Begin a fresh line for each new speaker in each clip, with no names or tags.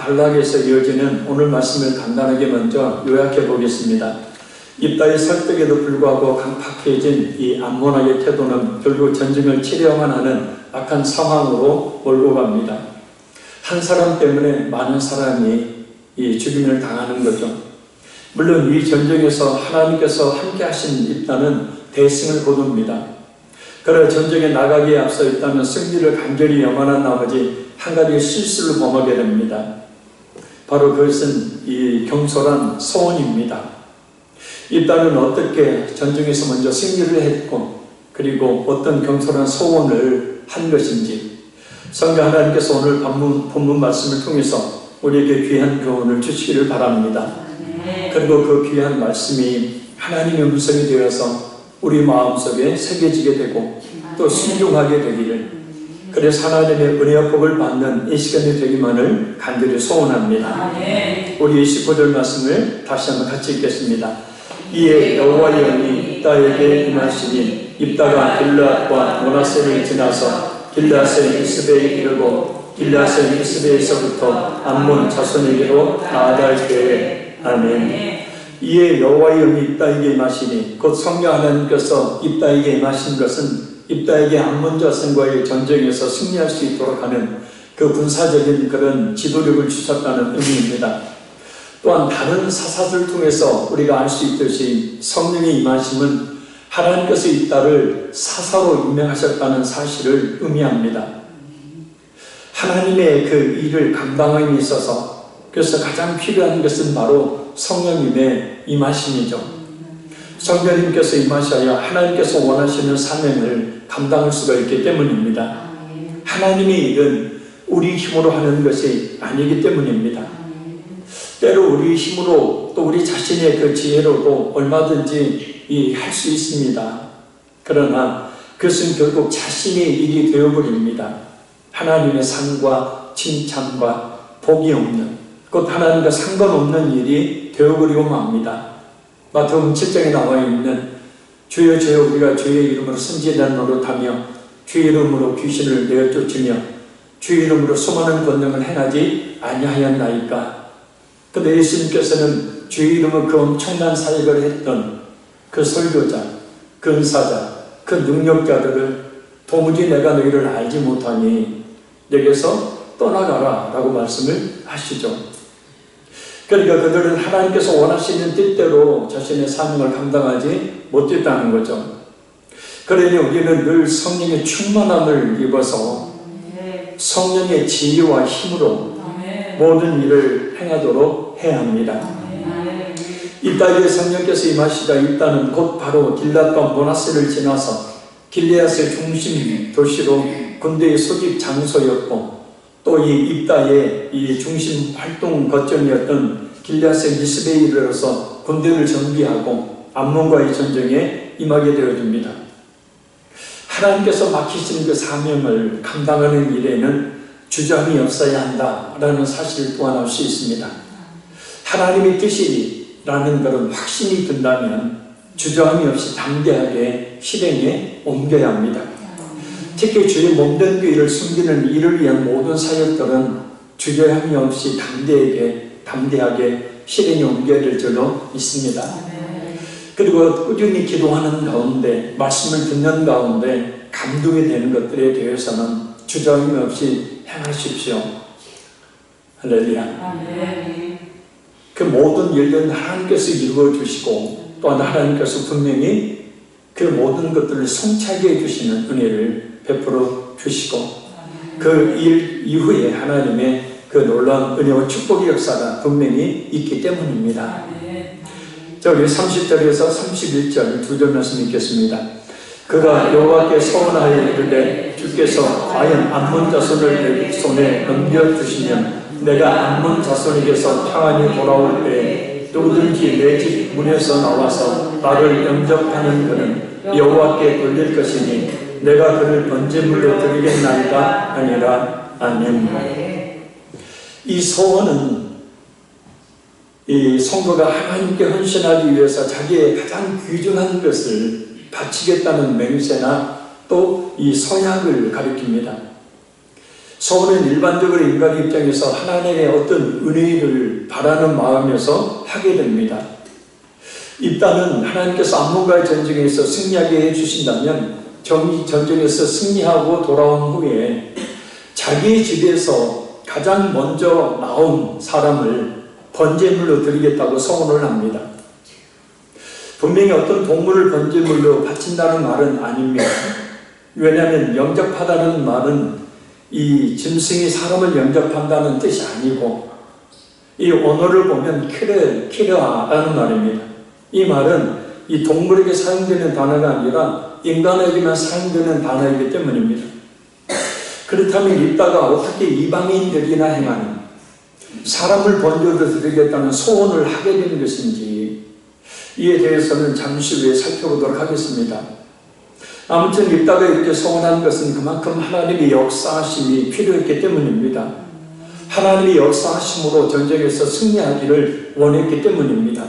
단락에서 이어지는 오늘 말씀을 간단하게 먼저 요약해 보겠습니다. 입다의 설득에도 불구하고 강팍해진 이 암몬학의 태도는 결국 전쟁을 치려야만 하는 악한 상황으로 몰고 갑니다. 한 사람 때문에 많은 사람이 이 죽임을 당하는 거죠. 물론 이 전쟁에서 하나님께서 함께 하신 입다는 대승을 거둡니다. 그러나 전쟁에 나가기에 앞서 있다면 승리를 간절히 염원한 나머지 한 가지 실수를 범하게 됩니다. 바로 그것은 이 경솔한 소원입니다. 입다는 어떻게 전쟁에서 먼저 승리를 했고 그리고 어떤 경솔한 소원을 한 것인지 성경 하나님께서 오늘 본문 말씀을 통해서 우리에게 귀한 교훈을 주시기를 바랍니다. 그리고 그 귀한 말씀이 하나님의 음성이 되어서 우리 마음속에 새겨지게 되고 또 순종하게 되기를, 그래서 하나님의 은혜와 복을 받는 이 시간이 되기만을 간절히 소원합니다. 우리 29절 말씀을 다시 한번 같이 읽겠습니다. 이에 여호와의 영이 입다에게 임하시니 입다가 길르앗과 므낫세를 지나서 길르앗의 미스베에 이르고 길르앗의 미스베에서부터 암몬 자손에게로 나아갈 때에 아멘. 이에 여호와의 영이 입다에게 임하시니, 곧 성령 하나님께서 입다에게 임하신 것은 입다에게 암몬 자손과의 전쟁에서 승리할 수 있도록 하는 그 군사적인 그런 지도력을 주셨다는 의미입니다. 또한 다른 사사들 통해서 우리가 알 수 있듯이 성령의 임하심은 하나님께서 입다를 사사로 임명하셨다는 사실을 의미합니다. 하나님의 그 일을 감당함에 있어서 그래서 가장 필요한 것은 바로 성령님의 임하심이죠. 성령님께서 임하셔야 하나님께서 원하시는 사명을 감당할 수가 있기 때문입니다. 하나님의 일은 우리 힘으로 하는 것이 아니기 때문입니다. 때로 우리 힘으로 또 우리 자신의 그 지혜로도 얼마든지 할 수 있습니다. 그러나 그것은 결국 자신의 일이 되어버립니다. 하나님의 상과 칭찬과 복이 없는, 곧 하나님과 상관없는 일이 되어버리고 맙니다. 마태복음 7장에 나와 있는 주여 주여 우리가 주의 이름으로 선지자를 노릇하며 주의 이름으로 귀신을 내어쫓으며 주의 이름으로 수많은 권능을 행하지 아니하였나이까. 근데 예수님께서는 주의 이름으로 그 엄청난 사역을 했던 그 설교자, 그 은사자, 그 능력자들을 도무지 내가 너희를 알지 못하니 내게서 떠나가라 라고 말씀을 하시죠. 그러니까 그들은 하나님께서 원하시는 뜻대로 자신의 사명을 감당하지 못했다는 거죠. 그러니 우리는 늘 성령의 충만함을 입어서 성령의 지혜와 힘으로 모든 일을 행하도록 해야 합니다. 입다에게 성령께서 임하시자 입다는 곧 바로 길르앗과 므낫세를 지나서 길르앗의 중심 도시로 군대의 소집 장소였고, 또 이 입다의 이 중심 활동 거점이었던 길르앗의 미스베에 이르러서 군대를 정비하고 암몬과의 전쟁에 임하게 되어집니다. 하나님께서 맡기신 그 사명을 감당하는 일에는 주저함이 없어야 한다라는 사실을 또한 알 수 있습니다. 하나님의 뜻이라는 것은 확신이 든다면 주저함이 없이 담대하게 실행에 옮겨야 합니다. 특히 주의 몸된 교회를 숨기는 일을 위한 모든 사역들은 주저함이 없이 담대하게 실행에 옮겨야 될 줄로 믿습니다. 그리고 꾸준히 기도하는 가운데, 말씀을 듣는 가운데 감동이 되는 것들에 대해서는 주저함이 없이 행하십시오. 할렐루야. 그 모든 일은 하나님께서 이루어 주시고, 또한 하나님께서 분명히 그 모든 것들을 성취하게 해주시는 은혜를 베풀어 주시고, 그 일 이후에 하나님의 그 놀라운 은혜와 축복의 역사가 분명히 있기 때문입니다. 자, 우리 30절에서 31절 두 절 말씀 읽겠습니다. 그가 여호와께 서원하여 이르되 주께서 과연 암몬 자손을 내 손에 넘겨주시면 내가 암몬 자손에게서 평안히 돌아올 때에 누구든지 내 집 문에서 나와서 나를 영접하는 그는 여호와께 돌릴 것이니 내가 그를 번제물로 드리겠나이다 아니라. 아멘. 이 소원은 이 성도가 하나님께 헌신하기 위해서 자기의 가장 귀중한 것을 바치겠다는 맹세나 또 이 서약을 가리킵니다. 소원은 일반적으로 인간의 입장에서 하나님의 어떤 은혜를 바라는 마음에서 하게 됩니다. 입단은 하나님께서 암몬과의 전쟁에서 승리하게 해주신다면 전쟁에서 승리하고 돌아온 후에 자기 집에서 가장 먼저 나온 사람을 번제물로 드리겠다고 소원을 합니다. 분명히 어떤 동물을 번제물로 바친다는 말은 아닙니다. 왜냐하면 영접하다는 말은 이 짐승이 사람을 영접한다는 뜻이 아니고 이 언어를 보면 키르아라는 말입니다. 이 말은 이 동물에게 사용되는 단어가 아니라 인간에게만 사용되는 단어이기 때문입니다. 그렇다면 입다가 어떻게 이방인들이나 행하는 사람을 번제로 드리겠다는 소원을 하게 된 것인지 이에 대해서는 잠시 후에 살펴보도록 하겠습니다. 아무튼 입다가 이렇게 소원한 것은 그만큼 하나님의 역사하심이 필요했기 때문입니다. 하나님의 역사하심으로 전쟁에서 승리하기를 원했기 때문입니다.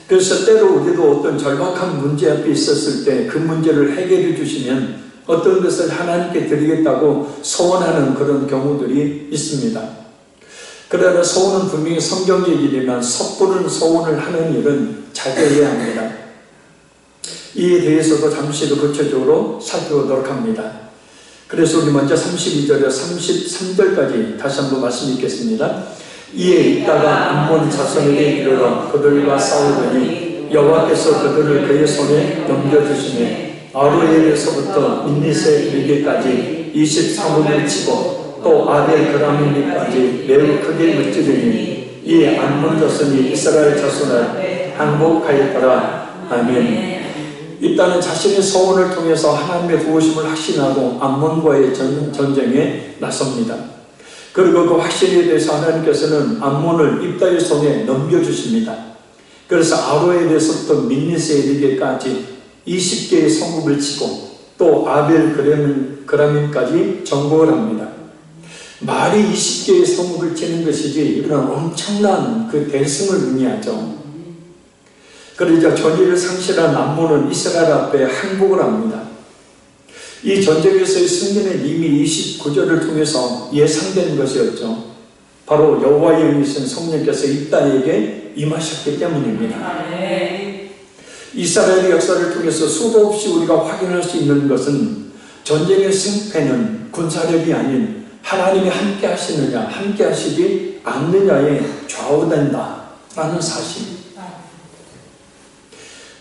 그래서 때로 우리도 어떤 절박한 문제 앞에 있었을 때 그 문제를 해결해 주시면 어떤 것을 하나님께 드리겠다고 소원하는 그런 경우들이 있습니다. 그러나 소원은 분명히 성경적이지만 섣부른 소원을 하는 일은 자제해야 합니다. 이에 대해서도 잠시 더 구체적으로 살펴보도록 합니다. 그래서 우리 먼저 32절에서 33절까지 다시 한번 말씀 읽겠습니다. 이에 있다가 암몬 자손에게 이르러 그들과 싸우더니 여호와께서 그들을 그의 손에 넘겨주시매 아로엘에서부터 민니스에 이르기까지 23원을 치고 또 아벨 그라미까지 매우 크게 무찌르니 이에 암몬 자손이 이스라엘 자손을 항복하였더라. 아멘. 일단은 자신의 소원을 통해서 하나님의 도우심을 확신하고 암몬과의 전쟁에 나섭니다. 그리고 그 확신에 대해서 하나님께서는 암몬을 입다의 손에 넘겨주십니다. 그래서 아로엘에서부터 민니스에 이르기까지 20개의 성읍을 치고 또 아벨 그라민까지 정복을 합니다. 말이 20개의 성읍을 치는 것이지 이런 엄청난 그 대승을 의미하죠. 그러자 전의를 상실한 암몬은 이스라엘 앞에 항복을 합니다. 이 전쟁에서의 승리는 이미 29절을 통해서 예상된 것이었죠. 바로 여호와의 영이신 성령께서 입다에게 임하셨기 때문입니다. 이스라엘의 역사를 통해서 수도 없이 우리가 확인할 수 있는 것은 전쟁의 승패는 군사력이 아닌 하나님이 함께 하시느냐 함께 하시지 않느냐에 좌우된다라는 사실.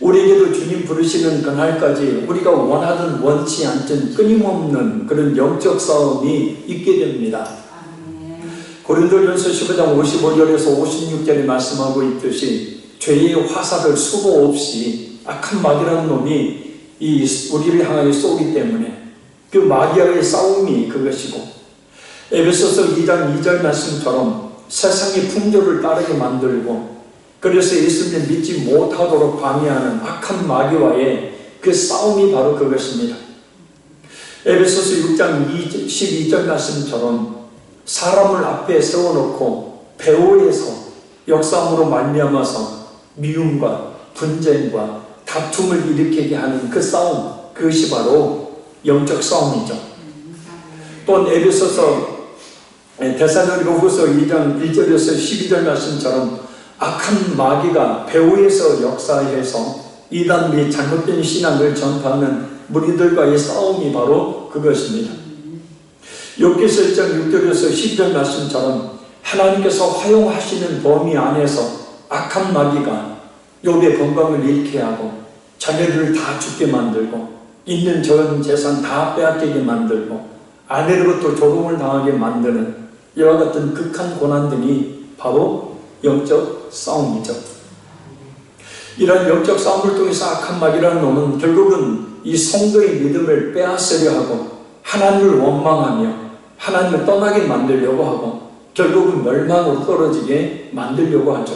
우리에게도 주님 부르시는 그날까지 우리가 원하든 원치 않든 끊임없는 그런 영적 싸움이 있게 됩니다. 고린도전서 15장 55절에서 56절에 말씀하고 있듯이 죄의 화살을 수도 없이 악한 마귀라는 놈이 우리를 향하여 쏘기 때문에 그 마귀와의 싸움이 그것이고, 에베소서 2장 2절 말씀처럼 세상의 풍조를 따르게 만들고 그래서 예수님 믿지 못하도록 방해하는 악한 마귀와의 그 싸움이 바로 그것입니다. 에베소서 6장 12절 말씀처럼 사람을 앞에 세워놓고 배후에서 역사함으로 말미암아서 미움과 분쟁과 다툼을 일으키게 하는 그 싸움, 그것이 바로 영적 싸움이죠. 또 에베소서 데살로니가후서 2장 1절에서 12절 말씀처럼 악한 마귀가 배후에서 역사해서 이단 및 잘못된 신앙을 전파하는 무리들과의 싸움이 바로 그것입니다. 욥기서 1장 6절에서 12절 말씀처럼 하나님께서 허용하시는 범위 안에서 악한 마귀가 욥의 건강을 잃게 하고 자녀들을 다 죽게 만들고 있는 전 재산 다 빼앗기게 만들고 아내로부터 조롱을 당하게 만드는 이와 같은 극한 고난들이 바로 영적 싸움이죠. 이런 영적 싸움을 통해서 악한 마귀라는 놈은 결국은 이 성도의 믿음을 빼앗으려 하고 하나님을 원망하며 하나님을 떠나게 만들려고 하고 결국은 멸망으로 떨어지게 만들려고 하죠.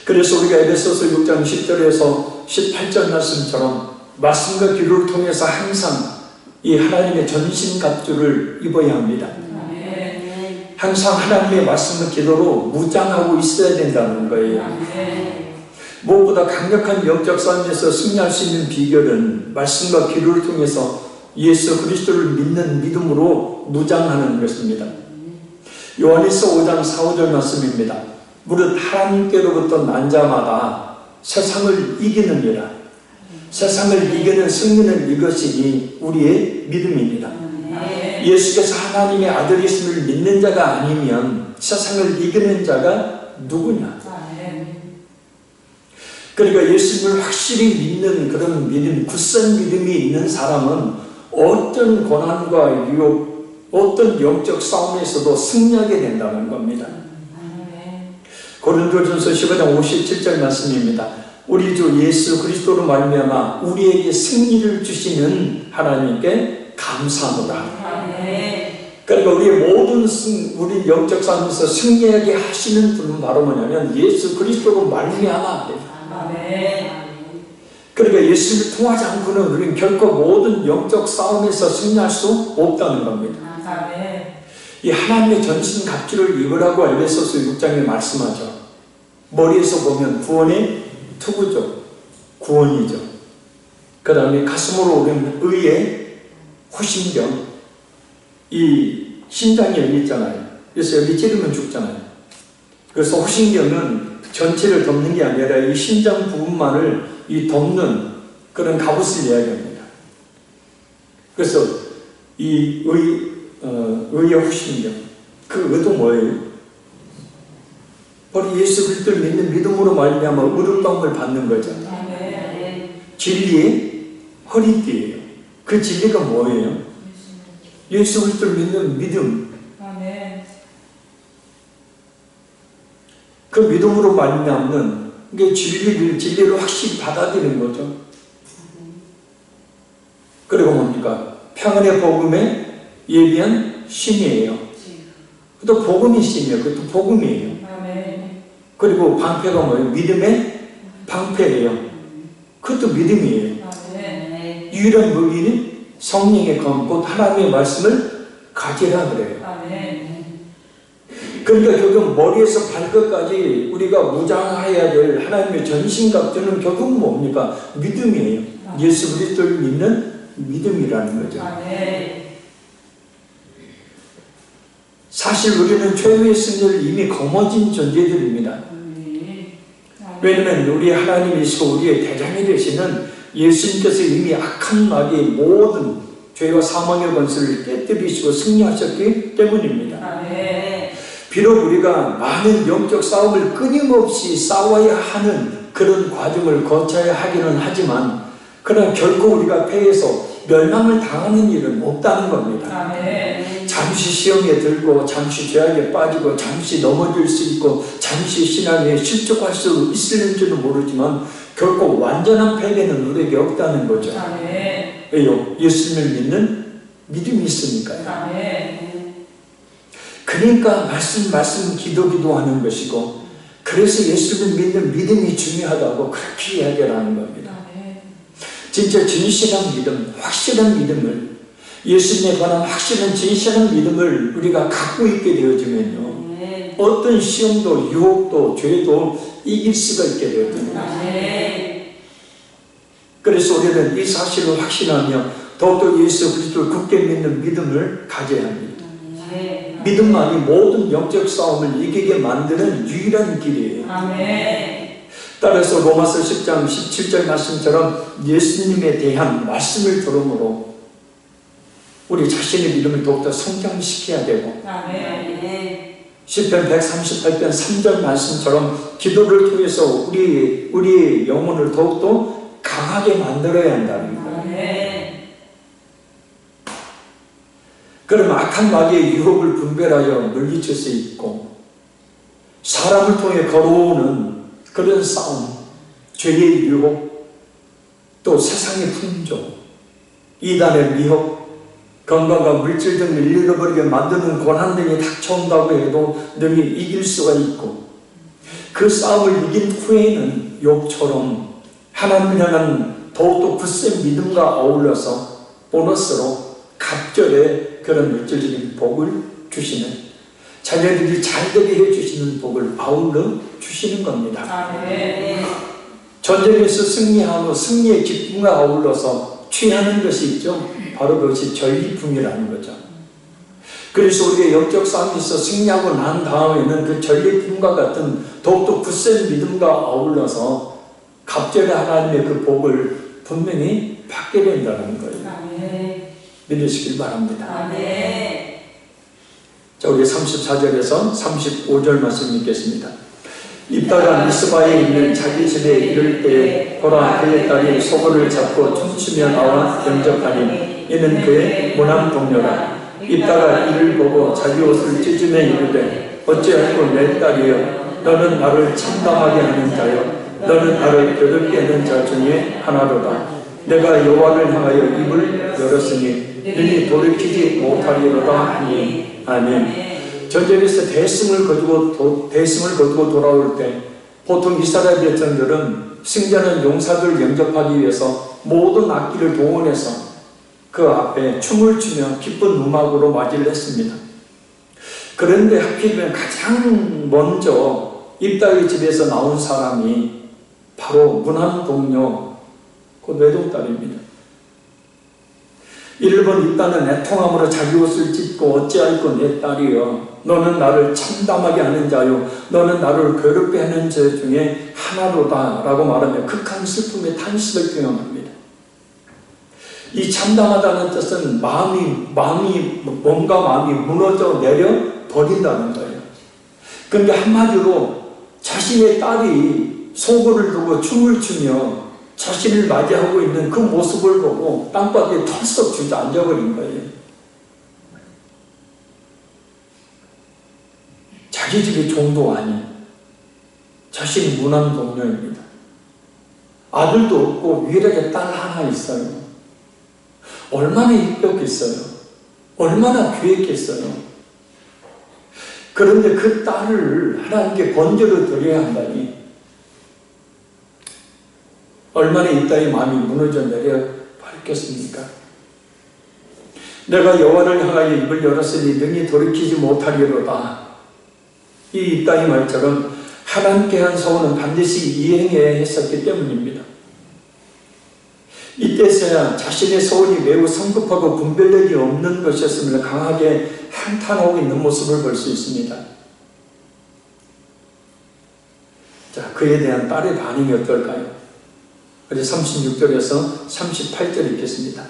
그래서 우리가 에베소서 6장 10절에서 18절 말씀처럼 말씀과 기도를 통해서 항상 이 하나님의 전신갑주를 입어야 합니다. 항상 하나님의 말씀과 기도로 무장하고 있어야 된다는 거예요. 무엇보다 강력한 영적 싸움에서 승리할 수 있는 비결은 말씀과 기도를 통해서 예수 그리스도를 믿는 믿음으로 믿음으로 무장하는 것입니다. 요한일서 5장 4, 5절 말씀입니다. 무릇 하나님께로부터 난 자마다 세상을 이기느니라. 세상을 이기는 승리는 이것이니 우리의 믿음입니다. 예수께서 하나님의 아들이심을 믿는 자가 아니면 세상을 이기는 자가 누구냐? 그러니까 예수님을 확실히 믿는 그런 믿음, 굳센 믿음이 있는 사람은 어떤 고난과 유혹, 어떤 영적 싸움에서도 승리하게 된다는 겁니다. 고린도전서 15장 57절 말씀입니다. 우리 주 예수 그리스도로 말미암아 우리에게 승리를 주시는 하나님께 감사하노라. 그러니까 우리의 모든 우리 영적 싸움에서 승리하게 하시는 분은 바로 뭐냐면 예수 그리스도로 말미암아. 그러니까 예수를 통하지 않고는 우리는 결코 모든 영적 싸움에서 승리할 수 없다는 겁니다. 이 하나님의 전신 갑주를 입으라고 에베소서 6장에 말씀하죠. 머리에서 보면 구원의 투구죠. 구원이죠. 그 다음에 가슴으로 오면 의의 호심경. 이 심장이 여기 있잖아요. 그래서 여기 찌르면 죽잖아요. 그래서 호심경은 전체를 덮는 게 아니라 이 심장 부분만을 이 덮는 그런 갑옷을 이야기합니다. 그래서 이 의의 호심경. 그 의도 뭐예요? 바로 예수 그리스도를 믿는 믿음으로 말미암아 의롭다함을 받는 거죠. 진리의 허리띠예요. 그 진리가 뭐예요? 예수 그리스도를 믿는 믿음. 그 믿음으로 말미암는 게 진리를 확실히 받아들이는 거죠. 그리고 뭡니까? 평안의 복음에 예비한 신이에요. 또 복음이 신이에요. 그것도 복음이에요. 그리고 방패가 뭐예요? 믿음의 방패예요. 그것도 믿음이에요. 유일한 무기는 성령의 검, 곧 하나님의 말씀을 가지라 그래요. 그러니까 결국 머리에서 발끝까지 우리가 무장해야 될 하나님의 전신갑주는 결국 뭡니까? 믿음이에요. 예수 그리스도를 믿는 믿음이라는 거죠. 사실 우리는 최후의 승리를 이미 거머쥔 존재들입니다. 왜냐하면 우리 하나님이시고 우리의 대장이 되시는 예수님께서 이미 악한 마귀의 모든 죄와 사망의 권세를 깨뜨리시고 승리하셨기 때문입니다. 비록 우리가 많은 영적 싸움을 끊임없이 싸워야 하는 그런 과정을 거쳐야 하기는 하지만 그러나 결코 우리가 패해서 멸망을 당하는 일은 없다는 겁니다. 잠시 시험에 들고 잠시 죄악에 빠지고 잠시 넘어질 수 있고 잠시 신앙에 실족할 수 있을지는 모르지만 결코 완전한 패배는 우리에게 없다는 거죠. 왜요? 예수님을 믿는 믿음이 있으니까요. 그러니까 말씀 기도하는 것이고 그래서 예수를 믿는 믿음이 중요하다고 그렇게 이야기를 하는 겁니다. 진짜 진실한 믿음, 확실한 믿음을 예수님에 관한 확실한 진실한 믿음을 우리가 갖고 있게 되어지면요 어떤 시험도 유혹도 죄도 이길 수가 있게 되어집니다. 그래서 우리는 이 사실을 확신하며 더욱더 예수 그리스도를 굳게 믿는 믿음을 가져야 합니다. 믿음만이 모든 영적 싸움을 이기게 만드는 유일한 길이에요. 따라서 로마서 10장 17절 말씀처럼 예수님에 대한 말씀을 들음으로 우리 자신의 믿음을 더욱더 성장시켜야 되고 시편 138편 3절 말씀처럼 기도를 통해서 우리의 영혼을 더욱더 강하게 만들어야 한다는 거예요. 그럼 악한 마귀의 유혹을 분별하여 물리칠 수 있고 사람을 통해 걸어오는 그런 싸움, 죄의 유혹, 또 세상의 풍조, 이단의 미혹, 건강과 물질 등을 잃어버리게 만드는 고난 등이 닥쳐온다고 해도 능히 이길 수가 있고 그 싸움을 이긴 후에는 욥처럼 하나님을 향한 더욱더 굳센 믿음과 어울려서 보너스로 갑절의 그런 물질적인 복을 주시는 자녀들이 잘되게 해주시는 복을 아울러 주시는 겁니다. 전쟁에서 승리하고 승리의 기쁨과 아울러서 취하는 것이 있죠. 바로 그것이 전리품이라는 거죠. 그래서 우리가 영적 싸움이 있어 승리하고 난 다음에는 그 전리품과 같은 더욱더 굳센 믿음과 어울러서 갑절의 하나님의 그 복을 분명히 받게 된다는 거예요.
아멘.
믿으시길 바랍니다.
아멘.
자, 우리 34절에서 35절 말씀 읽겠습니다. 입다가 미스바에 있는 자기 집에 이를 때에 보라 그의 딸이 소고를 잡고 춤추며 나와 영접하니 이는 그의 모난 동료라. 입다가 이를 보고 자기 옷을 찢으며 이르되 어찌하고 내 딸이여 너는 나를 참담하게 하는 자여 너는 나를 괴롭게 하는 자 중에 하나로다. 내가 여호와를 향하여 입을 열었으니 너희 돌이키지 못하리로다 하니. 아멘. 전쟁에서 대승을 거두고 돌아올 때 보통 이스라엘 백성들은 승자는 용사들 영접하기 위해서 모든 악기를 동원해서 그 앞에 춤을 추며 기쁜 음악으로 맞이를 했습니다. 그런데 하필이면 가장 먼저 입다의 집에서 나온 사람이 바로 문한 동료 그 외동딸입니다. 이를 본 입다는 애통함으로 자기 옷을 찢고 어찌할꼬 내 딸이여 너는 나를 참담하게 하는 자요 너는 나를 괴롭게 하는 자 중에 하나로다 라고 말하며 극한 슬픔의 탄식을 표현합니다. 이 참담하다는 뜻은 몸과 마음이 무너져 내려 버린다는 거예요. 그러니까 한마디로 자신의 딸이 소고를 두고 춤을 추며 자신을 맞이하고 있는 그 모습을 보고 땅바닥에 털썩 주저앉아버린 거예요. 자기 집의 종도 아닌 자신이 문한 동료입니다. 아들도 없고 유일하게 딸 하나 있어요. 얼마나 입혔겠어요. 얼마나 귀했겠어요. 그런데 그 딸을 하나님께 번제로 드려야 한다니 얼마나 입다의 마음이 무너져 내려 버렸겠습니까? 내가 여호와를 향하여 입을 열었으니 능히 돌이키지 못하리로다. 이 입다의 말처럼 하나님께 한 서원은 반드시 이행해야 했었기 때문입니다. 이때서야 자신의 서원이 매우 성급하고 분별력이 없는 것이었음을 강하게 한탄하고 있는 모습을 볼 수 있습니다. 자, 그에 대한 딸의 반응이 어떨까요? 36절에서 38절 읽겠습니다.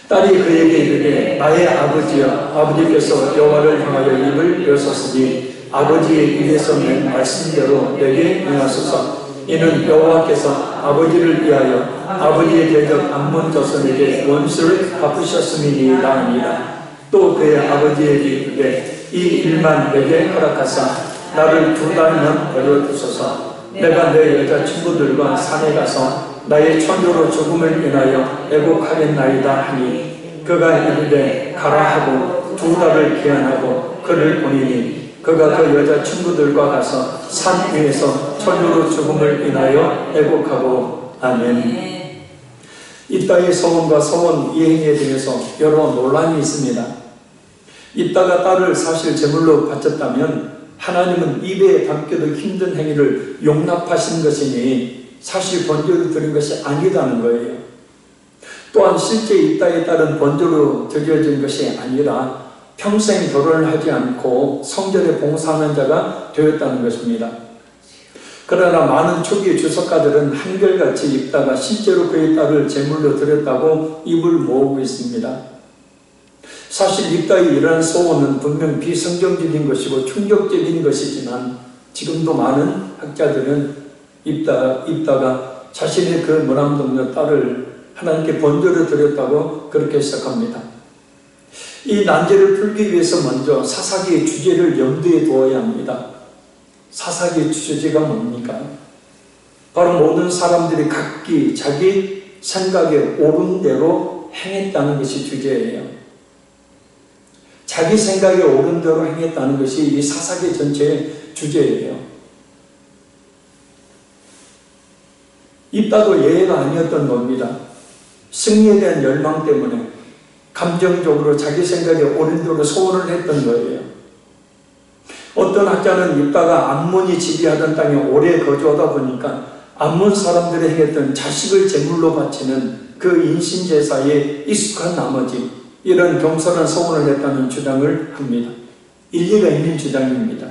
딸이 그에게 이르되 나의 아버지여 아버지께서 여호와를 향하여 입을 여셨으니 아버지의 입에서 낸 말씀대로 내게 행하소서. 이는 여호와께서 아버지를 위하여 아버지의 대적 암몬 자손에게 원수를 갚으셨음이니이다 하니라. 또 그의 아버지에게 이르되 이 일만 내게 허락하사 나를 2달만 버려두소서. 내가 내 여자친구들과 산에 가서 나의 처녀로 죽음을 인하여 애곡하겠나이다 하니 그가 이르되 가라 하고 2달을 기한하고 그를 보내니 그가 그 여자친구들과 가서 산 위에서 처녀로 죽음을 인하여 애곡하고. 아멘. 입다의 서원과 서원 이행에 대해서 여러 논란이 있습니다. 입다가 딸을 사실 제물로 바쳤다면 하나님은 입에 담기도 힘든 행위를 용납하신 것이니 사실 번제로 드린 것이 아니라는 거예요. 또한 실제 입다에 따른 번제로 드려진 것이 아니라 평생 결혼을 하지 않고 성전에 봉사하는 자가 되었다는 것입니다. 그러나 많은 초기 주석가들은 한결같이 입다가 실제로 그의 딸을 제물로 드렸다고 입을 모으고 있습니다. 사실 입다의 이러한 소원은 분명 비성경적인 것이고 충격적인 것이지만 지금도 많은 학자들은 입다가 자신의 그 모남동료 딸을 하나님께 번제로 드렸다고 그렇게 시작합니다. 이 난제를 풀기 위해서 먼저 사사기의 주제를 염두에 두어야 합니다. 사사기의 주제가 뭡니까? 바로 모든 사람들이 각기 자기 생각에 옳은 대로 행했다는 것이 주제예요. 자기 생각에 옳은 대로 행했다는 것이 이 사사기 전체의 주제예요. 입다도 예외가 아니었던 겁니다. 승리에 대한 열망 때문에 감정적으로 자기 생각에 옳은 대로 소원을 했던 거예요. 어떤 학자는 입다가 암몬이 지배하던 땅에 오래 거주하다 보니까 암몬 사람들이 행했던 자식을 제물로 바치는 그 인신제사에 익숙한 나머지 이런 겸손한 소원을 했다는 주장을 합니다. 일리가 있는 주장입니다.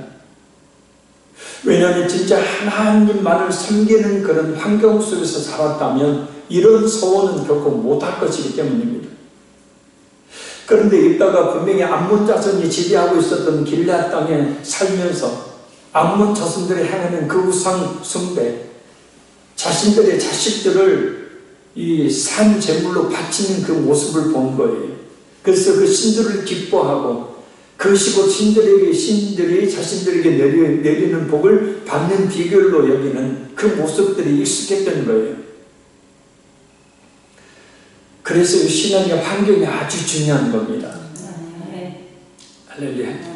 왜냐하면 진짜 하나님만을 섬기는 그런 환경 속에서 살았다면 이런 소원은 결코 못할 것이기 때문입니다. 그런데 이따가 분명히 암몬 자손이 지배하고 있었던 길앗 땅에 살면서 암몬 자손들이 행하는 그 우상 숭배, 자신들의 자식들을 이 산 제물로 바치는 그 모습을 본 거예요. 그래서 그 신들을 기뻐하고 그것이 곧 신들이 자신들에게 내리는 복을 받는 비결로 여기는 그 모습들이 익숙했던 거예요. 그래서 신앙의 환경이 아주 중요한 겁니다. 할렐루야.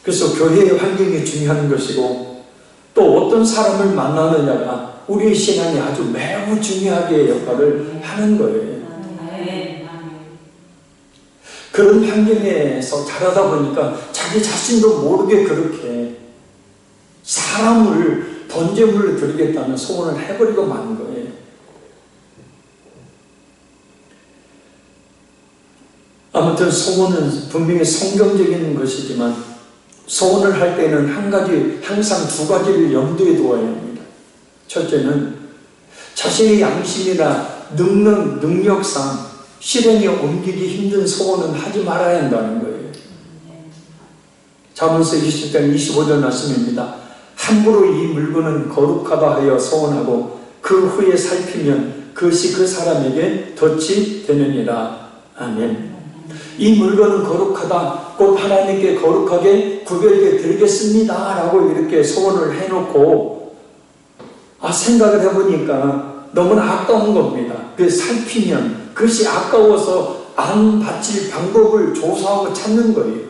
그래서 교회의 환경이 중요한 것이고 또 어떤 사람을 만나느냐가 우리의 신앙이 아주 매우 중요하게 역할을 하는 거예요. 그런 환경에서 자라다 보니까 자기 자신도 모르게 그렇게 사람을 번제물로 드리겠다는 소원을 해버리고 마는 거예요. 아무튼 소원은 분명히 성경적인 것이지만 소원을 할 때는 항상 두 가지를 염두에 두어야 합니다. 첫째는 자신의 양심이나 능력상 실행에 옮기기 힘든 소원은 하지 말아야 한다는 거예요. 잠언서 20장 25절 말씀입니다. 함부로 이 물건은 거룩하다 하여 소원하고 그 후에 살피면 그것이 그 사람에게 덫이 되느니라. 아멘. 이 물건은 거룩하다, 곧 하나님께 거룩하게 구별되게 드리겠습니다 라고 이렇게 소원을 해놓고 생각을 해보니까 너무나 아까운 겁니다. 그 살피면 그것이 아까워서 안 바칠 방법을 조사하고 찾는 거예요.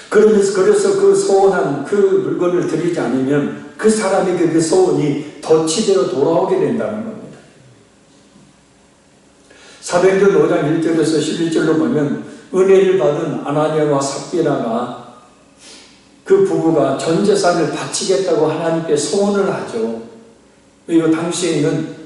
그래서 그 소원한 그 물건을 드리지 않으면 그 사람에게 그 소원이 덫이 되어 돌아오게 된다는 겁니다. 사도행전 5장 1절에서 11절로 보면 은혜를 받은 아나니아와 삽비라가 그 부부가 전 재산을 바치겠다고 하나님께 소원을 하죠. 그리고 당시에는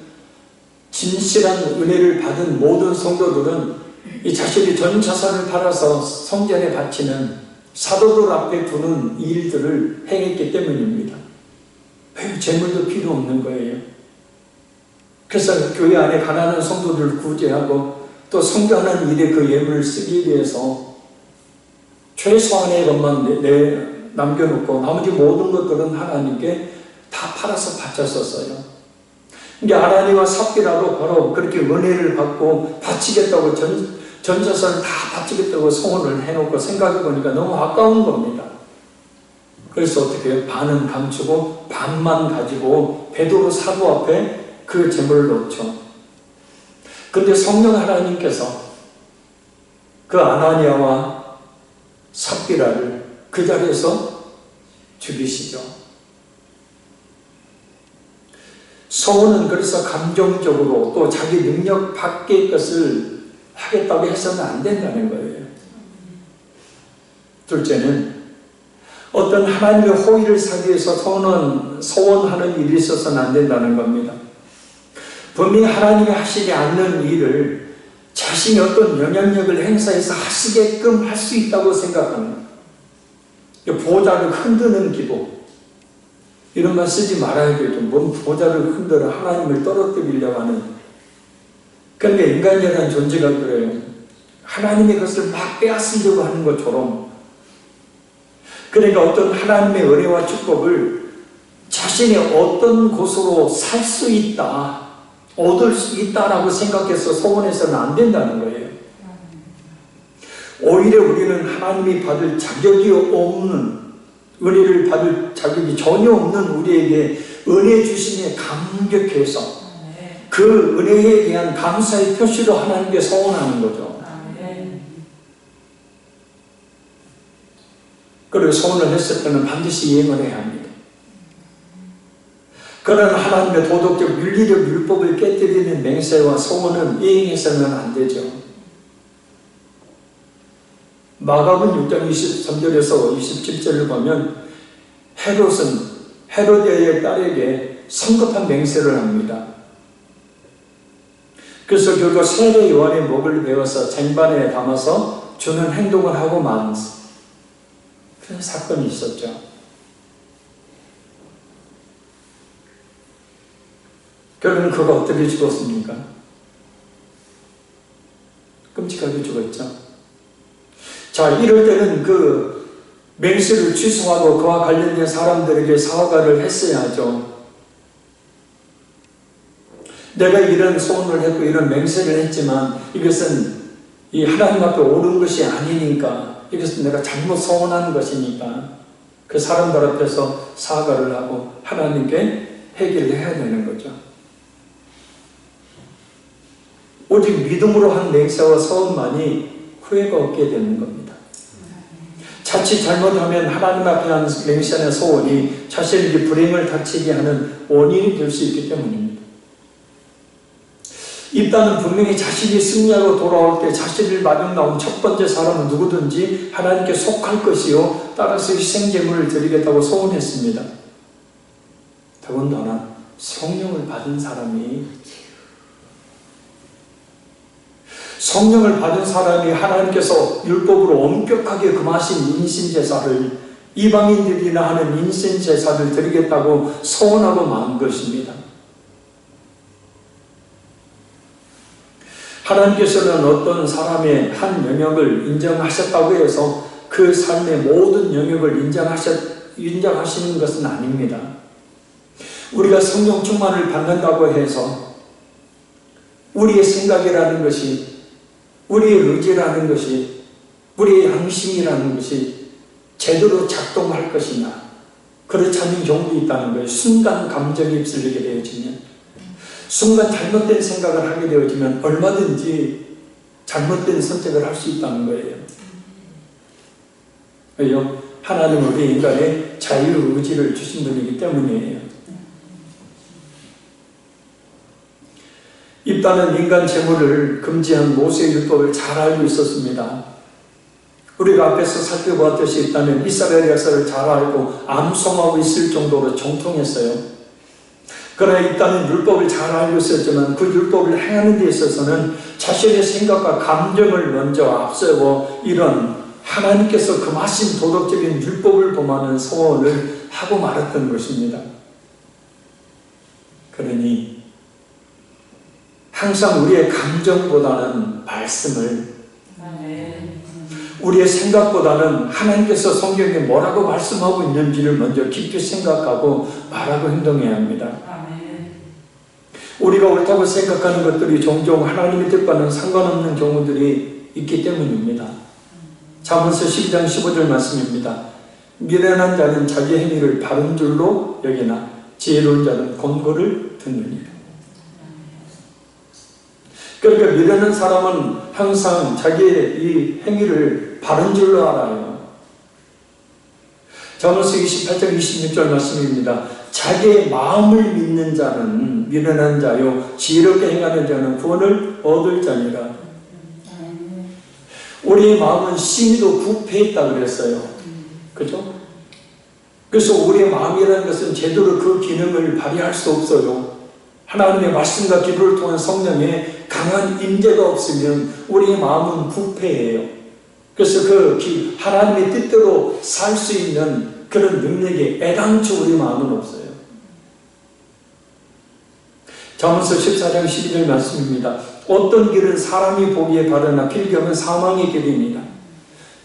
진실한 은혜를 받은 모든 성도들은 이 자신이 전 재산을 팔아서 성전에 바치는 사도들 앞에 두는 일들을 행했기 때문입니다. 왜 재물도 필요 없는 거예요. 그래서 교회 안에 가난한 성도들을 구제하고 또 성전하는 일에 그 예물을 쓰기 위해서 최소한의 것만 남겨놓고 나머지 모든 것들은 하나님께 다 팔아서 바쳤었어요. 이게 아나니와 삽비라도 바로 그렇게 은혜를 받고 바치겠다고 전자산을 다 바치겠다고 소원을 해놓고 생각해보니까 너무 아까운 겁니다. 그래서 어떻게 해요? 반은 감추고 반만 가지고 베드로 사도 앞에 그 재물을 놓죠. 그런데 성령 하나님께서 그 아나니아와 삽비라를 그 자리에서 죽이시죠. 소원은 그래서 감정적으로 또 자기 능력 밖의 것을 하겠다고 해서는 안 된다는 거예요. 둘째는 어떤 하나님의 호의를 사기 위해서 소원하는 일이 있어서는 안 된다는 겁니다. 분명히 하나님이 하시지 않는 일을 자신이 어떤 영향력을 행사해서 하시게끔 할 수 있다고 생각하는 보좌를 흔드는 기도, 이런 말 쓰지 말아야 되죠. 뭔 보좌를 흔들어 하나님을 떨어뜨리려고 하는. 그러니까 인간이라는 존재가 그래요. 하나님의 것을 막 빼앗으려고 하는 것처럼. 그러니까 어떤 하나님의 은혜와 축복을 자신이 어떤 곳으로 살 수 있다, 얻을 수 있다라고 생각해서 소원해서는 안 된다는 거예요. 오히려 우리는 하나님이 받을 자격이 없는, 은혜를 받을 자격이 전혀 없는 우리에게 은혜 주심에 감격해서 그 은혜에 대한 감사의 표시로 하나님께 소원하는 거죠. 그리고 소원을 했을 때는 반드시 이행을 해야 합니다. 그러나 하나님의 도덕적 윤리적 율법을 깨뜨리는 맹세와 소원은 이행해서는 안 되죠. 마가복음 6장 23절에서 27절을 보면 헤롯은 헤로디아의 딸에게 성급한 맹세를 합니다. 그래서 결국 세례 요한의 목을 베어서 쟁반에 담아서 주는 행동을 하고 만 그런 사건이 있었죠. 결국은 그가 어떻게 죽었습니까? 끔찍하게 죽었죠. 자, 이럴 때는 그 맹세를 취소하고 그와 관련된 사람들에게 사과를 했어야죠. 내가 이런 소원을 했고 이런 맹세를 했지만 이것은 이 하나님 앞에 옳은 것이 아니니까, 이것은 내가 잘못 소원한 것이니까 그 사람들 앞에서 사과를 하고 하나님께 회개를 해야 되는 거죠. 오직 믿음으로 한 맹세와 소원만이 후회가 없게 되는 겁니다. 자칫 잘못하면 하나님 앞에 한 맹세나 소원이 자신에게 불행을 닥치게 하는 원인이 될 수 있기 때문입니다. 입다는 분명히 자신이 승리하고 돌아올 때 자신을 마중 나온 첫 번째 사람은 누구든지 하나님께 속할 것이요 따라서 희생제물을 드리겠다고 소원했습니다. 더군다나 성령을 받은 사람이 하나님께서 율법으로 엄격하게 금하신 인신제사를 이방인들이나 하는 인신제사를 드리겠다고 소원하고 만 것입니다. 하나님께서는 어떤 사람의 한 영역을 인정하셨다고 해서 그 삶의 모든 영역을 인정하시는 것은 아닙니다. 우리가 성령 충만을 받는다고 해서 우리의 생각이라는 것이, 우리의 의지라는 것이, 우리의 양심이라는 것이 제대로 작동할 것이냐, 그렇지 않은 경우도 있다는 거예요. 순간 감정이 휩쓸리게 되어지면, 순간 잘못된 생각을 하게 되어지면 얼마든지 잘못된 선택을 할 수 있다는 거예요. 왜요? 하나님은 우리 인간의 자유의지를 주신 분이기 때문이에요. 입다는 인간 제물을 금지한 모세의 율법을 잘 알고 있었습니다. 우리가 앞에서 살펴보았듯이 입다는 이스라엘 역사를 잘 알고 암송하고 있을 정도로 정통했어요. 그러나 입다는 율법을 잘 알고 있었지만 그 율법을 행하는 데 있어서는 자신의 생각과 감정을 먼저 앞세워 이런 하나님께서 금하신 도덕적인 율법을 범하는 소원을 하고 말았던 것입니다. 그러니 항상 우리의 감정보다는 말씀을, 우리의 생각보다는 하나님께서 성경에 뭐라고 말씀하고 있는지를 먼저 깊이 생각하고 말하고 행동해야 합니다. 우리가 옳다고 생각하는 것들이 종종 하나님의 뜻과는 상관없는 경우들이 있기 때문입니다. 잠언서 12장 15절 말씀입니다. 미련한 자는 자기 행위를 바른 줄로 여기나 지혜로운 자는 권고를 듣느니라. 그러니까 미련한 사람은 항상 자기의 이 행위를 바른 줄로 알아요. 잠언서 28장 26절 말씀입니다. 자기의 마음을 믿는 자는 미련한 자요 지혜롭게 행하는 자는 구원을 얻을 자니라. 우리의 마음은 심히도 부패했다 그랬어요. 그죠? 그래서 우리의 마음이라는 것은 제대로 그 기능을 발휘할 수 없어요. 하나님의 말씀과 기도를 통한 성령의 강한 임재가 없으면 우리의 마음은 부패해요. 그래서 그 하나님의 뜻대로 살 수 있는 그런 능력이 애당초 우리 마음은 없어요. 잠언서 14장 12절 말씀입니다. 어떤 길은 사람이 보기에 바르나 필경은 사망의 길입니다.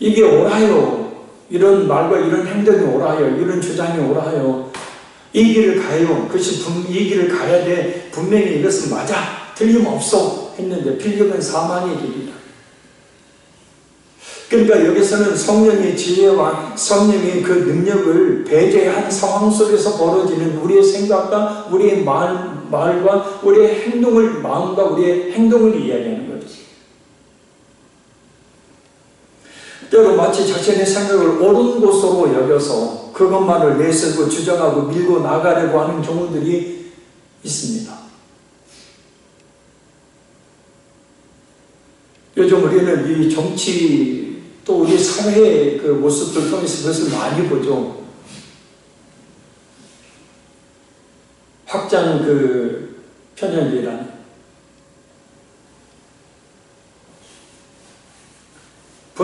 이게 옳아요. 이런 말과 이런 행동이 옳아요. 이런 주장이 옳아요. 이 길을 가요. 그것이 이 길을 가야 돼. 분명히 이것은 맞아. 틀림없어. 했는데 필경은 사망의 길이다. 그러니까 여기서는 성령의 지혜와 성령의 그 능력을 배제한 상황 속에서 벌어지는 우리의 생각과 우리의 말과 우리의 행동을, 마음과 우리의 행동을 이야기하는 거죠. 때로 마치 자신의 생각을 옳은 것으로 여겨서 그것만을 내세우고 주장하고 밀고 나가려고 하는 경우들이 있습니다. 요즘 우리는 이 정치 또 우리 사회의 그 모습들 통해서 그것을 많이 보죠. 확장 그 편향이란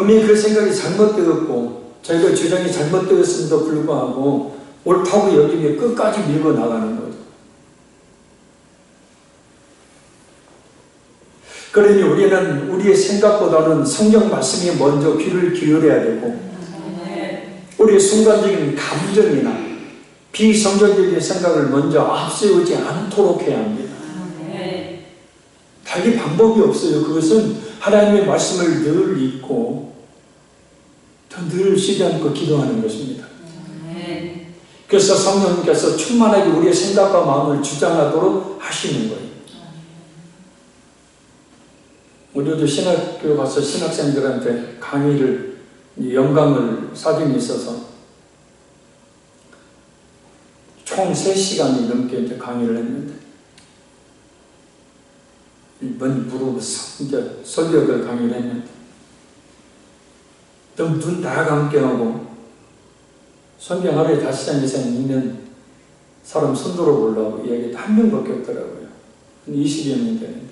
분명히 그 생각이 잘못되었고 저희가 주장이 잘못되었음에도 불구하고 옳다고 여기며 끝까지 밀고 나가는 거죠. 그러니 우리는 우리의 생각보다는 성경 말씀에 먼저 귀를 기울여야 되고 우리의 순간적인 감정이나 비성경적인 생각을 먼저 앞세우지 않도록 해야 합니다. 달리 방법이 없어요. 그것은 하나님의 말씀을 늘 읽고 늘 쉬지 않고 기도하는 것입니다. 그래서 성령님께서 충만하게 우리의 생각과 마음을 주장하도록 하시는 거예요. 우리도 신학교 가서 신학생들한테 강의를 영감을 사정이 있어서 총 3시간이 넘게 이제 강의를 했는데 이번 부르면서 이제 설교를 강의를 했는데 눈 다 감게 하고 성경 하루에 5장 이상 읽는 사람 손들어 보려고 이야기도 한 명밖에 없더라고요. 한 20여 명 되는데.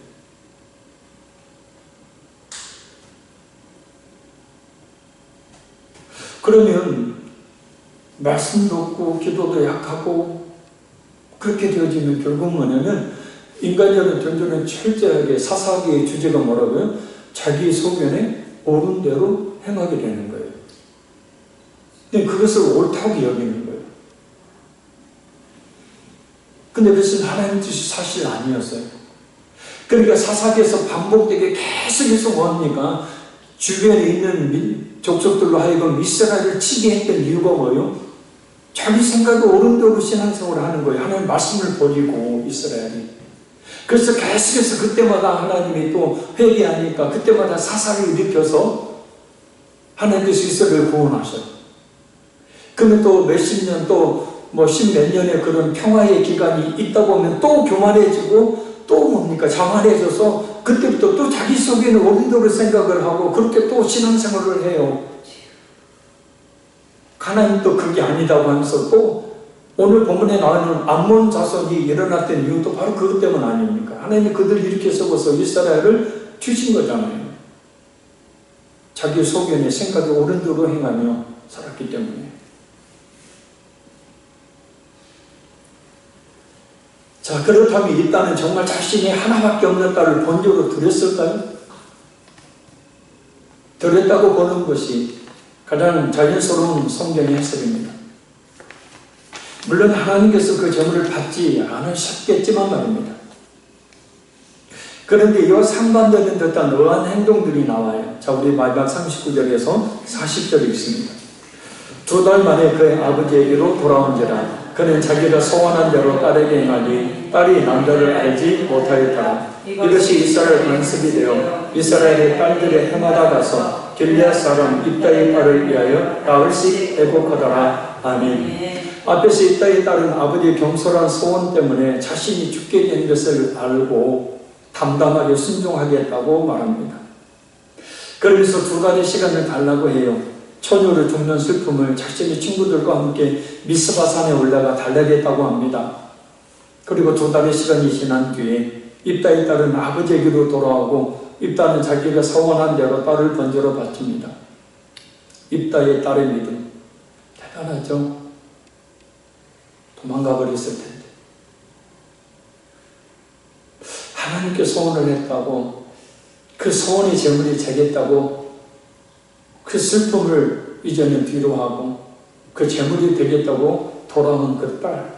그러면 말씀도 없고 기도도 약하고 그렇게 되어지면 결국 뭐냐면 인간적인 존재는 철저하게 사사기의 주제가 뭐라고요? 자기 소견에 옳은 대로 행하게 되는 거예요. 근데 그것을 옳다고 여기는 거예요. 근데 그것은 하나님 뜻이 사실 아니었어요. 그러니까 사사기에서 반복되게 계속해서 뭡니까? 주변에 있는 족속들로 하여금 이스라엘을 치게 했던 이유가 뭐예요? 자기 생각에 옳은 대로 신앙생활을 하는 거예요. 하나님 말씀을 버리고 이스라엘이. 그래서 계속해서 그때마다 하나님이 또 회개하니까 그때마다 사사를 일으켜서 하나님께서 이스라엘을 구원하셔요. 그러면 또 몇십 년 또 뭐 십몇 년의 그런 평화의 기간이 있다 보면 또 교만해지고 또 뭡니까? 자만해져서 그때부터 또 자기 속에는 옳은 대로 생각을 하고 그렇게 또 신앙생활을 해요. 하나님도 그게 아니다고 하면서 또 오늘 본문에 나오는 암몬 자손이 일어났던 이유도 바로 그것 때문 아닙니까? 하나님이 그들 일으켜 세워서 이스라엘을 주신 거잖아요. 자기 소견의 생각이 옳은 대로 행하며 살았기 때문에. 자, 그렇다면 이 딸은 정말 자신이 하나밖에 없는 딸을 본적으로 드렸을까요? 드렸다고 보는 것이 가장 자연스러운 성경의 해석입니다. 물론 하나님께서 그 재물을 받지 않으셨겠지만 말입니다. 그런데 이와 상반되는 듯한 의아한 행동들이 나와요. 자, 우리 마지막 39절에서 40절이 있습니다. 2달 만에 그의 아버지에게로 돌아온지라 그는 자기가 소원한 대로 딸에게 행하니 딸이 남자를 알지 못하였더라. 이것이 이스라엘 관습이 되어 이스라엘의 딸들의 해마다 가서 길리앗 사람 입다의 딸을 위하여 나흘씩 애곡하더라. 아멘. 앞에서 입다의 딸은 아버지의 경솔한 소원 때문에 자신이 죽게 된 것을 알고 담담하게 순종하겠다고 말합니다. 그러면서 2달의 시간을 달라고 해요. 처녀로 죽는 슬픔을 자신의 친구들과 함께 미스바 산에 올라가 달래겠다고 합니다. 그리고 2달의 시간이 지난 뒤에 입다의 딸은 아버지에게로 돌아오고 입다는 자기가 서원한 대로 딸을 번제로 바칩니다. 입다의 딸의 믿음 대단하죠? 도망가 버렸을 텐데 하나님께 소원을 했다고 그 소원의 재물이 되겠다고 그 슬픔을 이제는 뒤로 하고 그 재물이 되겠다고 돌아오는 그 딸.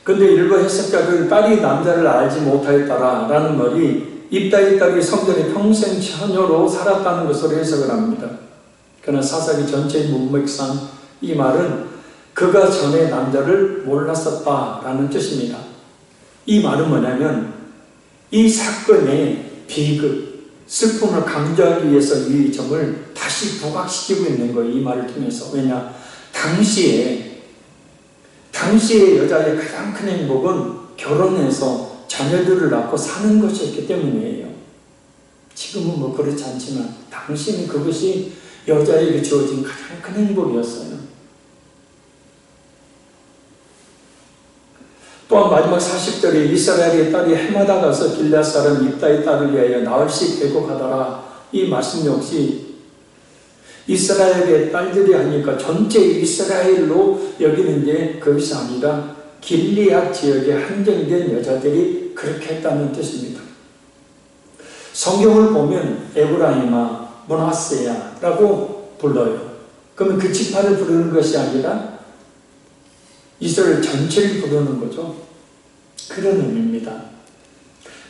근데 일부 해석자들 딸이 남자를 알지 못하였다라 라는 말이 입다의 딸이 성전에 평생 처녀로 살았다는 것으로 해석을 합니다. 그러나 사사기 전체의 문맥상 이 말은 그가 전에 남자를 몰랐었다라는 뜻입니다. 이 말은 뭐냐면 이 사건의 비극, 슬픔을 강조하기 위해서 이 점을 다시 부각시키고 있는 거예요. 이 말을 통해서. 왜냐? 당시에 여자의 가장 큰 행복은 결혼해서 자녀들을 낳고 사는 것이었기 때문이에요. 지금은 뭐 그렇지 않지만 당시는 그것이 여자에게 주어진 가장 큰 행복이었어요. 또한 마지막 40절에 이스라엘의 딸이 해마다 가서 길앗 사람 입다의 딸을 위하여 나흘씩 애곡하더라. 이 말씀 역시 이스라엘의 딸들이 하니까 전체 이스라엘로 여기는데 그것이 아니라 길리앗 지역에 한정된 여자들이 그렇게 했다는 뜻입니다. 성경을 보면 에브라임아, 므낫세야라고 불러요. 그러면 그 지파를 부르는 것이 아니라 이스라엘 전체를 부르는 거죠. 그런 의미입니다.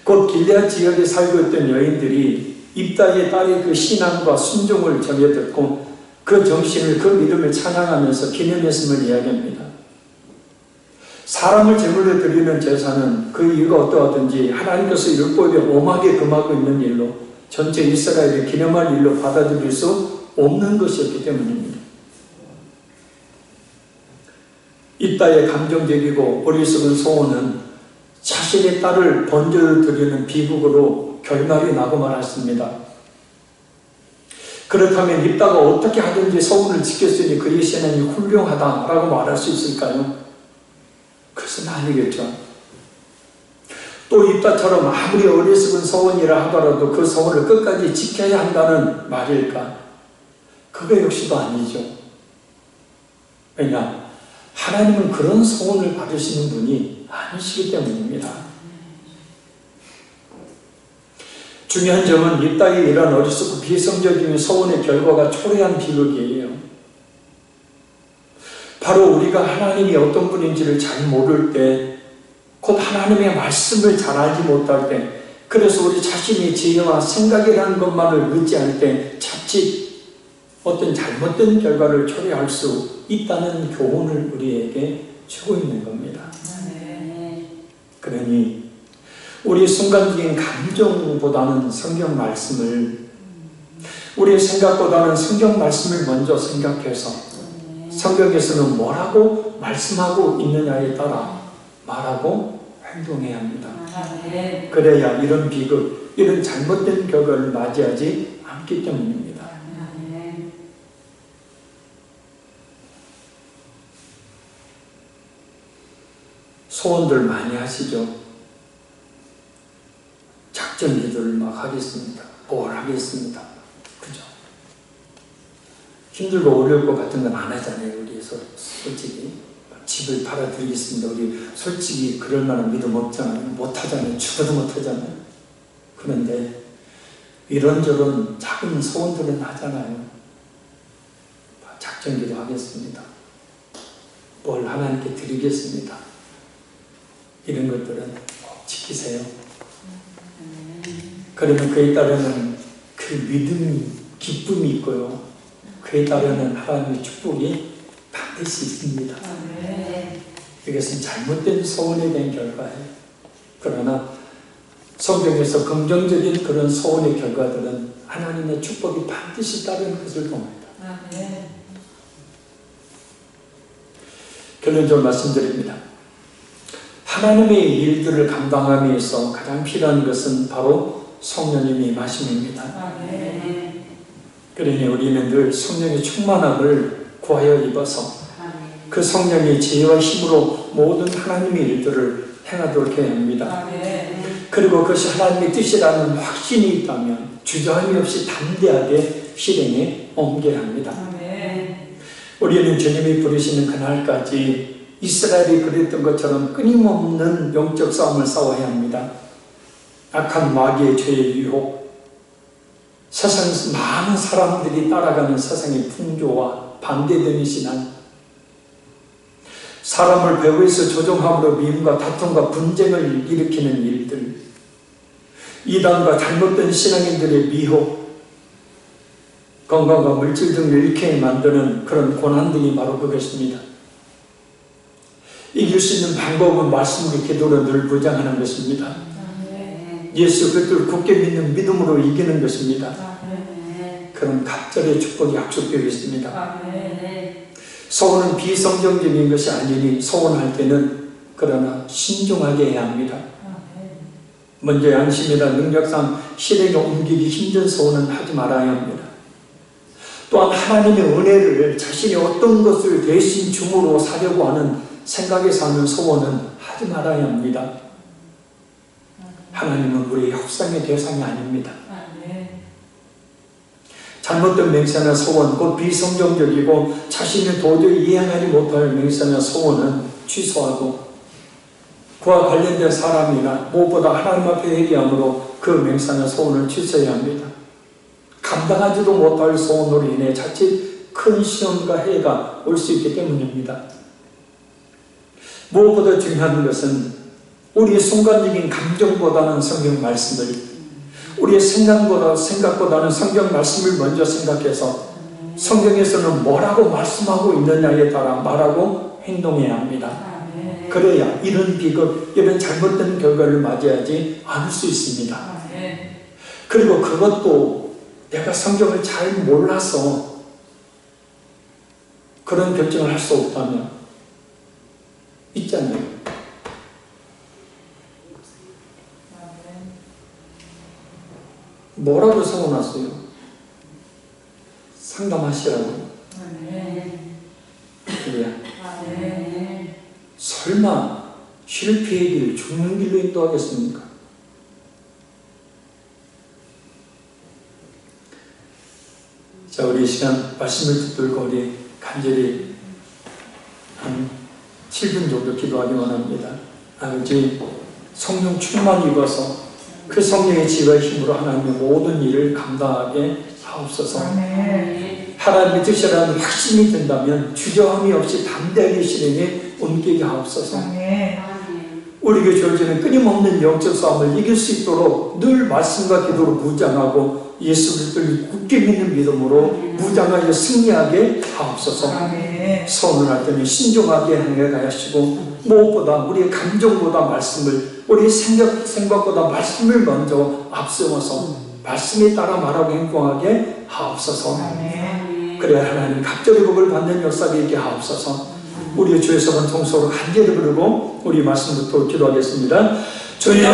곧 길리앗 지역에 살고 있던 여인들이 입다의 딸의 그 신앙과 순종을 전해 듣고 그 정신을, 그 믿음을 찬양하면서 기념했음을 이야기합니다. 사람을 제물로 드리는 제사는 그 이유가 어떠하든지 하나님께서 율법에 엄하게 금하고 있는 일로 전체 이스라엘이 기념할 일로 받아들일 수 없는 것이었기 때문입니다. 입다의 감정적이고 어리석은 소원은 자신의 딸을 번제로 드리는 비극으로 결말이 나고 말았습니다. 그렇다면 입다가 어떻게 하든지 소원을 지켰으니 그의 신앙이 훌륭하다라고 말할 수 있을까요? 그것은 아니겠죠. 또 입다처럼 아무리 어리석은 소원이라 하더라도 그 소원을 끝까지 지켜야 한다는 말일까? 그거 역시도 아니죠. 왜냐? 하나님은 그런 소원을 받으시는 분이 아니시기 때문입니다. 중요한 점은 입다의 이런 어리석고 비성적인 소원의 결과가 초래한 비극이에요. 바로 우리가 하나님이 어떤 분인지를 잘 모를 때, 곧 하나님의 말씀을 잘 알지 못할 때, 그래서 우리 자신의 지혜와 생각이라는 것만을 의지할 때 자칫 어떤 잘못된 결과를 초래할 수 있다는 교훈을 우리에게 주고 있는 겁니다. 그러니 우리 순간적인 감정보다는 성경 말씀을, 우리의 생각보다는 성경 말씀을 먼저 생각해서 성경에서는 뭐라고 말씀하고 있느냐에 따라 말하고 행동해야 합니다. 그래야 이런 비극, 이런 잘못된 결과를 맞이하지 않기 때문입니다. 소원들 많이 하시죠? 작전 기도를 막 하겠습니다. 뭘 하겠습니다. 그죠? 힘들고 어려울 것 같은 건 안 하잖아요. 우리 솔직히. 집을 팔아드리겠습니다. 우리 솔직히 그럴 만한 믿음 없잖아요. 못하잖아요. 죽어도 못하잖아요. 그런데 이런저런 작은 소원들은 하잖아요. 작전 기도 하겠습니다. 뭘 하나님께 드리겠습니다. 이런 것들은 꼭 지키세요. 그러면 그에 따르는 그 믿음이, 기쁨이 있고요. 그에 따르는 하나님의 축복이 반드시 있습니다. 이것은 잘못된 소원에 대한 결과예요. 그러나 성경에서 긍정적인 그런 소원의 결과들은 하나님의 축복이 반드시 따르는 것을 봅니다. 결론적으로 말씀드립니다. 하나님의 일들을 감당함에 있어 가장 필요한 것은 바로 성령님의 임하심입니다. 그러니 우리는 늘 성령의 충만함을 구하여 입어서 그 성령의 지혜와 힘으로 모든 하나님의 일들을 행하도록 해야 합니다. 그리고 그것이 하나님의 뜻이라는 확신이 있다면 주저함이 없이 담대하게 실행에 옮겨야 합니다. 우리는 주님이 부르시는 그날까지 이스라엘이 그랬던 것처럼 끊임없는 영적 싸움을 싸워야 합니다. 악한 마귀의 죄의 유혹, 세상에서 많은 사람들이 따라가는 세상의 풍조와 반대되는 신앙, 사람을 배후에서 조종함으로 미움과 다툼과 분쟁을 일으키는 일들, 이단과 잘못된 신앙인들의 미혹, 건강과 물질 등을 잃게 만드는 그런 고난 등이 바로 그것입니다. 이길 수 있는 방법은 말씀으로 기도로 늘 무장하는 것입니다. 예수 그리스도를 굳게 믿는 믿음으로 이기는 것입니다. 그런 갑절의 축복이 약속되어 있습니다. 소원은 비성경적인 것이 아니니 소원할 때는 그러나 신중하게 해야 합니다. 먼저 양심이나 능력상 실행에 옮기기 힘든 소원은 하지 말아야 합니다. 또한 하나님의 은혜를 자신이 어떤 것을 대신 중으로 사려고 하는 생각에서 하는 소원은 하지 말아야 합니다. 하나님은 우리의 협상의 대상이 아닙니다. 잘못된 맹세나 소원, 곧 비성경적이고 자신이 도저히 이행하지 못할 맹세나 소원은 취소하고 그와 관련된 사람이나 무엇보다 하나님 앞에 회개함으로 그 맹세나 소원을 취소해야 합니다. 감당하지도 못할 소원으로 인해 자칫 큰 시험과 해가 올 수 있기 때문입니다. 무엇보다 중요한 것은 우리의 순간적인 감정보다는 성경 말씀을, 우리의 생각보다는 성경 말씀을 먼저 생각해서 성경에서는 뭐라고 말씀하고 있느냐에 따라 말하고 행동해야 합니다. 그래야 이런 비극, 이런 잘못된 결과를 맞이하지 않을 수 있습니다. 그리고 그것도 내가 성경을 잘 몰라서 그런 결정을 할 수 없다면 있잖아요. 뭐라고 적어놨어요? 상담하시라고. 그래야. 설마 실패의 길, 죽는 길로 인도하겠습니까? 자, 우리 이 시간 말씀을 붙들고 우리 간절히 한 7분 정도 기도하기 원합니다. 아버지, 성령 충만 입어서 그 성령의 지혜와 힘으로 하나님의 모든 일을 감당하게 하옵소서. 하나님의 뜻이라는 확신이 든다면 주저함이 없이 담대하게 실행에 옮기게 하옵소서. 우리에게 주어지는 끊임없는 영적 싸움을 이길 수 있도록 늘 말씀과 기도로 무장하고 예수 그리스도를 굳게 믿는 믿음으로 무장하여 승리하게 하옵소서. 선을 할 때는 신중하게 행하게 하시고 무엇보다 우리의 감정보다 말씀을, 우리의 생각보다 말씀을 먼저 앞세워서 말씀에 따라 말하고 행동하게 하옵소서. 그래야 하나님 갑절의 복을 받는 역사가 있게 하옵소서. 우리의 주의 성은 통속으로 간절히 부르고 우리 말씀부터 기도하겠습니다. 주여